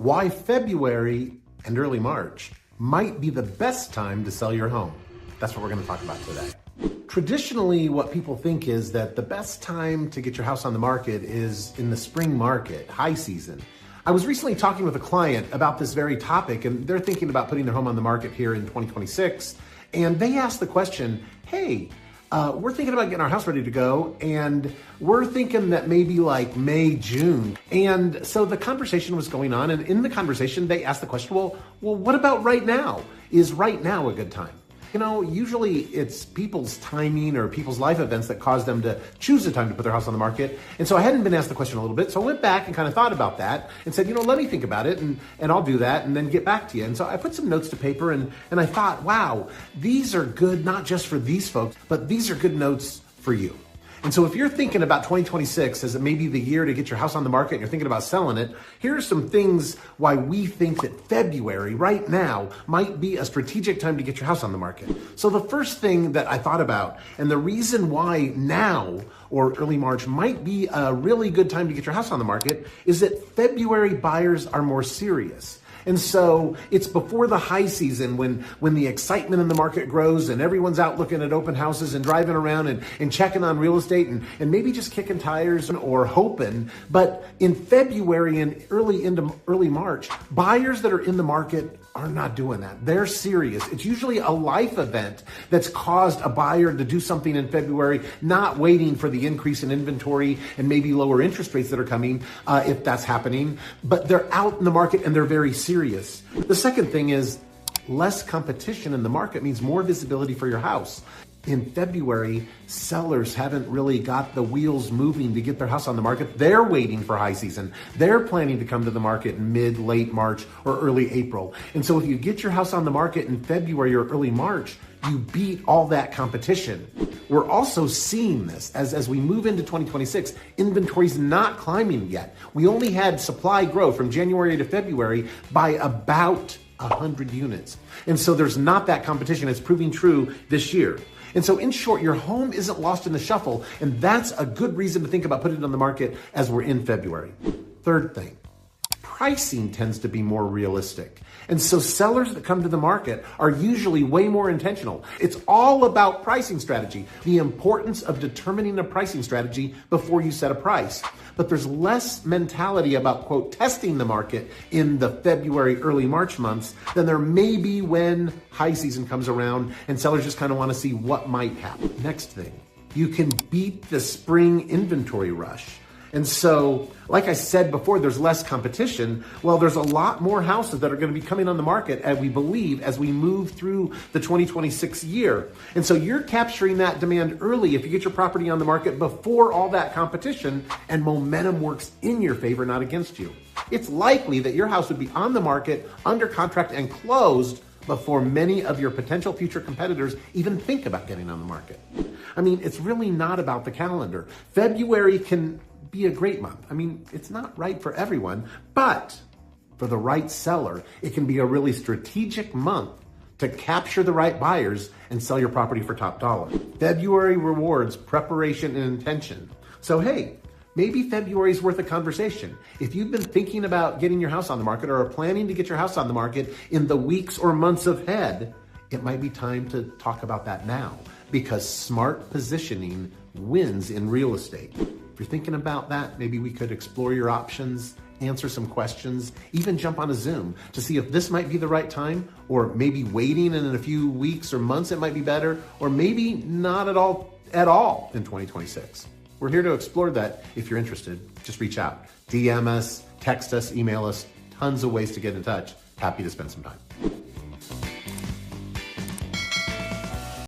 why February and early March might be the best time to sell your home. That's what we're going to talk about today. Traditionally, what people think is that the best time to get your house on the market is in the spring market, high season. I was recently talking with a client about this very topic, and they're thinking about putting their home on the market here in 2026. And they asked the question, hey, we're thinking about getting our house ready to go, and we're thinking that maybe like May, June. And so the conversation was going on, and in the conversation, they asked the question, well, what about right now? Is right now a good time? You know, usually it's people's timing or people's life events that cause them to choose a time to put their house on the market. And so I hadn't been asked the question a little bit. So I went back and kind of thought about that and said, let me think about it and I'll do that and then get back to you. And so I put some notes to paper and I thought, wow, these are good, not just for these folks, but these are good notes for you. And so if you're thinking about 2026 as it may be the year to get your house on the market and you're thinking about selling it, here are some things why we think that February right now might be a strategic time to get your house on the market. So the first thing that I thought about and the reason why now or early March might be a really good time to get your house on the market is that February buyers are more serious. And so it's before the high season when the excitement in the market grows and everyone's out looking at open houses and driving around and checking on real estate and maybe just kicking tires or hoping. But in February and into early March, buyers that are in the market are not doing that. They're serious. It's usually a life event that's caused a buyer to do something in February, not waiting for the increase in inventory and maybe lower interest rates that are coming, if that's happening. But they're out in the market and they're very serious. The second thing is less competition in the market means more visibility for your house. In February, sellers haven't really got the wheels moving to get their house on the market. They're waiting for high season. They're planning to come to the market in late March or early April. And so if you get your house on the market in February or early March, you beat all that competition. We're also seeing this as we move into 2026, inventory's not climbing yet. We only had supply grow from January to February by about 100 units. And so there's not that competition. It's proving true this year. And so in short, your home isn't lost in the shuffle, and that's a good reason to think about putting it on the market as we're in February. Third thing, pricing tends to be more realistic. And so sellers that come to the market are usually way more intentional. It's all about pricing strategy, the importance of determining a pricing strategy before you set a price. But there's less mentality about, quote, testing the market in the February, early March months than there may be when high season comes around and sellers just kind of want to see what might happen. Next thing, you can beat the spring inventory rush. And so, like I said before, there's less competition. Well, there's a lot more houses that are going to be coming on the market, as we believe, as we move through the 2026 year. And so you're capturing that demand early if you get your property on the market before all that competition, and momentum works in your favor, not against you. It's likely that your house would be on the market, under contract, and closed before many of your potential future competitors even think about getting on the market. I mean, it's really not about the calendar. February can be a great month. I mean, it's not right for everyone, but for the right seller, it can be a really strategic month to capture the right buyers and sell your property for top dollar. February rewards preparation and intention. So hey, maybe February is worth a conversation. If you've been thinking about getting your house on the market or are planning to get your house on the market in the weeks or months ahead, it might be time to talk about that now, because smart positioning wins in real estate. If you're thinking about that, maybe we could explore your options, answer some questions, even jump on a Zoom to see if this might be the right time, or maybe waiting and in a few weeks or months it might be better, or maybe not at all in 2026. We're here to explore that. If you're interested, just reach out. DM us, text us, email us, tons of ways to get in touch. Happy to spend some time.